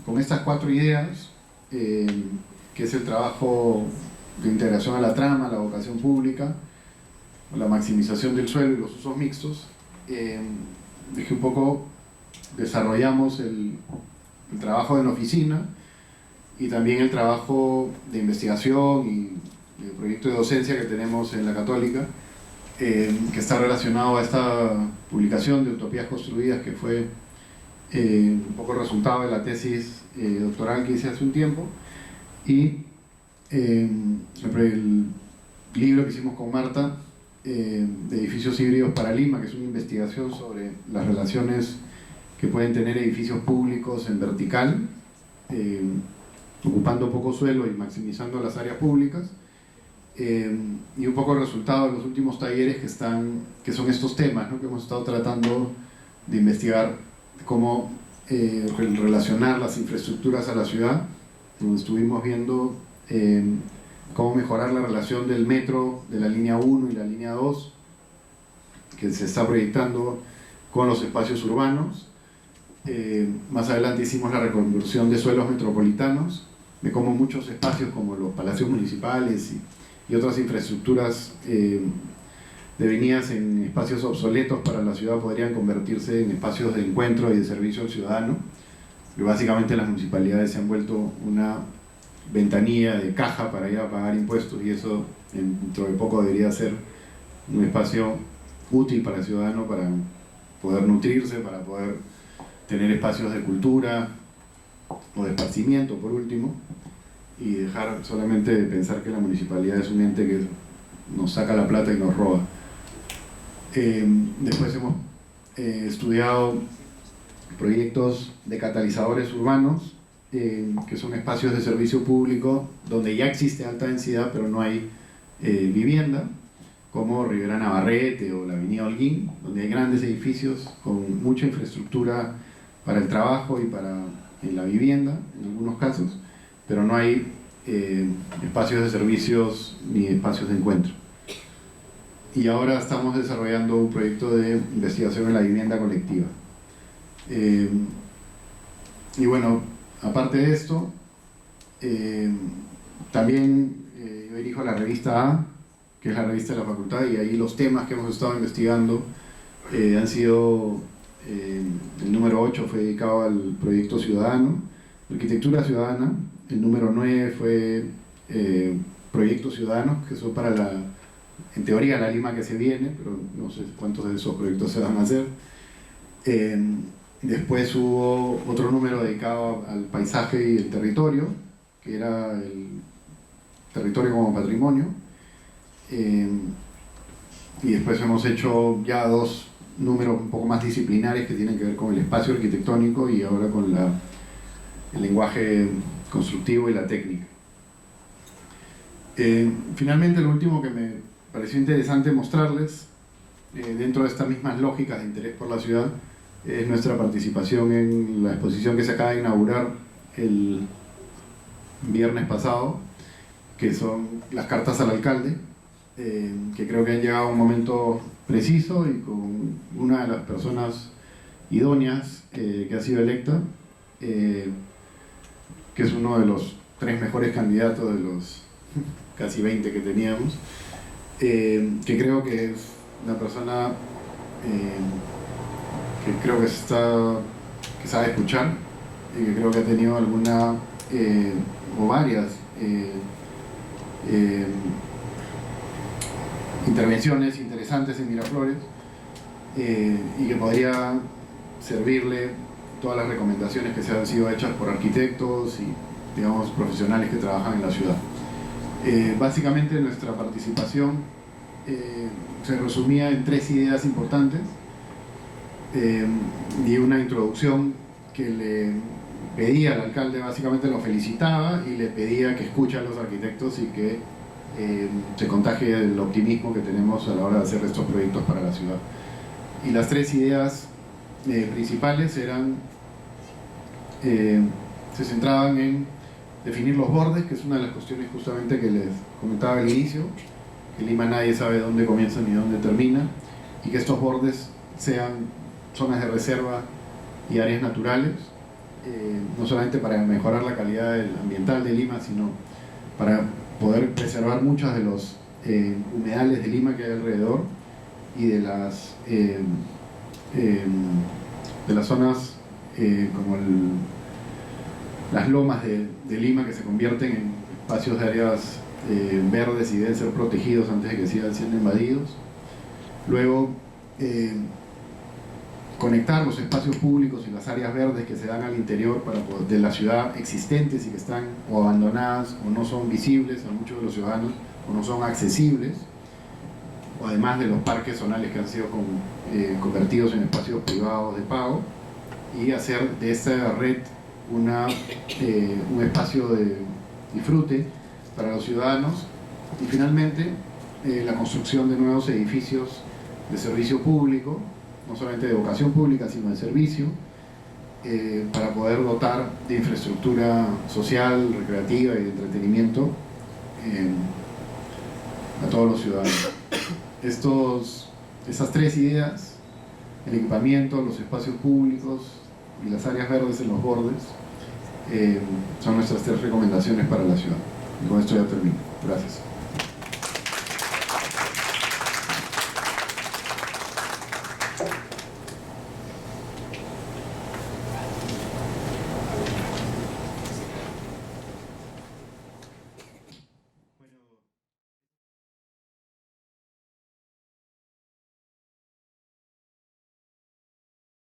con estas 4 ideas, que es el trabajo de integración a la trama, la vocación pública, la maximización del suelo y los usos mixtos, dije un poco, desarrollamos el trabajo de la oficina y también el trabajo de investigación y el proyecto de docencia que tenemos en la Católica, que está relacionado a esta publicación de Utopías Construidas, que fue un poco el resultado de la tesis doctoral que hice hace un tiempo, y el libro que hicimos con Marta, de edificios híbridos para Lima, que es una investigación sobre las relaciones que pueden tener edificios públicos en vertical, ocupando poco suelo y maximizando las áreas públicas, y un poco el resultado de los últimos talleres que son estos temas, ¿no?, que hemos estado tratando de investigar, cómo relacionar las infraestructuras a la ciudad, donde estuvimos viendo cómo mejorar la relación del metro, de la línea 1 y la línea 2, que se está proyectando con los espacios urbanos. Más adelante hicimos la reconversión de suelos metropolitanos, de cómo muchos espacios como los palacios municipales y otras infraestructuras devenidas en espacios obsoletos para la ciudad podrían convertirse en espacios de encuentro y de servicio al ciudadano. Y básicamente las municipalidades se han vuelto una ventanilla de caja para ir a pagar impuestos, y eso dentro de poco debería ser un espacio útil para el ciudadano, para poder nutrirse, para poder tener espacios de cultura o de esparcimiento, por último, y dejar solamente de pensar que la municipalidad es un ente que nos saca la plata y nos roba. Después hemos estudiado proyectos de catalizadores urbanos, que son espacios de servicio público donde ya existe alta densidad pero no hay vivienda, como Rivera Navarrete o la Avenida Holguín, donde hay grandes edificios con mucha infraestructura para el trabajo y para la vivienda en algunos casos, pero no hay espacios de servicios ni espacios de encuentro. Y ahora estamos desarrollando un proyecto de investigación en la vivienda colectiva. Y bueno, aparte de esto, también yo dirijo la revista A, que es la revista de la facultad, y ahí los temas que hemos estado investigando han sido, el número 8 fue dedicado al proyecto ciudadano, arquitectura ciudadana, el número 9 fue proyectos ciudadanos, que son para en teoría la Lima que se viene, pero no sé cuántos de esos proyectos se van a hacer. Después hubo otro número dedicado al paisaje y el territorio, que era el territorio como patrimonio. Y después hemos hecho ya 2 números un poco más disciplinares que tienen que ver con el espacio arquitectónico y ahora con el lenguaje constructivo y la técnica. Finalmente, lo último que me pareció interesante mostrarles, dentro de estas mismas lógicas de interés por la ciudad, es nuestra participación en la exposición que se acaba de inaugurar el viernes pasado, que son las cartas al alcalde, que creo que han llegado a un momento preciso y con una de las personas idóneas que ha sido electa, que es uno de los 3 mejores candidatos de los casi 20 que teníamos, que creo que es una persona que creo que sabe escuchar y que creo que ha tenido alguna o varias intervenciones interesantes en Miraflores, y que podría servirle todas las recomendaciones que se han sido hechas por arquitectos y, digamos, profesionales que trabajan en la ciudad. Básicamente nuestra participación se resumía en 3 ideas importantes, y una introducción que le pedía al alcalde, básicamente lo felicitaba y le pedía que escuche a los arquitectos y que se contagie el optimismo que tenemos a la hora de hacer estos proyectos para la ciudad. Y las 3 ideas principales eran, se centraban en definir los bordes, que es una de las cuestiones justamente que les comentaba al inicio, que en Lima nadie sabe dónde comienza ni dónde termina, y que estos bordes sean zonas de reserva y áreas naturales, no solamente para mejorar la calidad ambiental de Lima, sino para poder preservar muchos de los humedales de Lima que hay alrededor y de las zonas como las lomas de Lima, que se convierten en espacios de áreas verdes y deben ser protegidos antes de que sigan siendo invadidos. Luego, conectar los espacios públicos y las áreas verdes que se dan al interior de la ciudad existentes y que están o abandonadas o no son visibles a muchos de los ciudadanos o no son accesibles, o además de los parques zonales que han sido convertidos en espacios privados de pago, y hacer de esta red un espacio de disfrute para los ciudadanos. Y finalmente, la construcción de nuevos edificios de servicio público, no solamente de vocación pública, sino de servicio, para poder dotar de infraestructura social, recreativa y de entretenimiento a todos los ciudadanos. Esas 3 ideas, el equipamiento, los espacios públicos y las áreas verdes en los bordes, son nuestras 3 recomendaciones para la ciudad. Y con esto ya termino. Gracias.